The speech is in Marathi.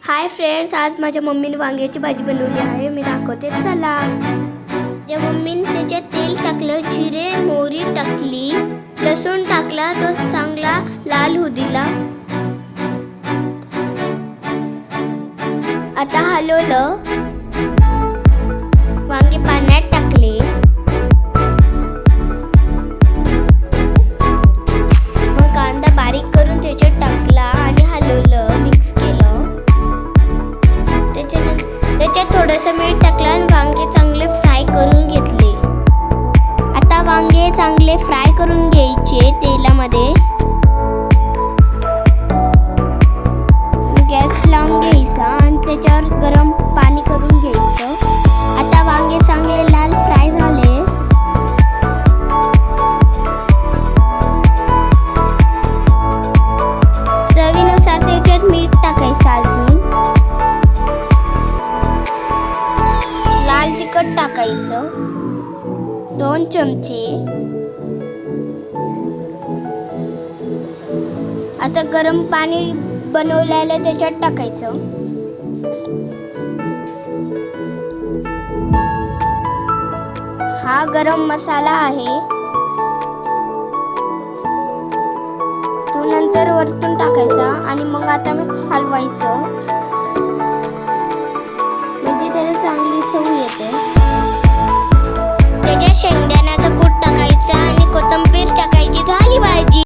हाय फ्रेंड्स, आज माझ्या मम्मीने वांग्याची भाजी बनवली आहे. मी दाखवते, चला. माझ्या मम्मीने त्याच्यात तेल टाकलं, जिरे मोहरी टाकली, लसूण टाकला, तो चांगला लाल होऊ दिला. आता हलवलं, वांगे पाण्यात टाकले, मग कांदा बारीक करून त्याच्यात टाकला आणि हलवलं, मिक्स केलं. त्याच्यात थोडंसं मीठ टाकलं आणि वांगे चांगले फ्राय करून घेतले. आता वांगे चांगले फ्राय करून घ्यायचे तेलामध्ये. गॅस लावून घ्यायचा आणि त्याच्यावर गरम पाणी करून घ्यायचं. आता वांगे चांगले लाल फ्राय झाले. चवीनुसार त्याच्यात मीठ टाकायचं, अजून लाल तिखट टाकायचं 2 चमचे. आता गरम पाणी बनवलेलं त्याच्यात टाकायचं. हा गरम मसाला आहे, तो नंतर वरतून टाकायचा आणि मग आता हलवायचं, म्हणजे त्याला चांगली चव येते. त्याच्यात शेंगदाण्याचं कूट टाकायचं आणि कोथिंबीर टाकायची, झाली भाजी.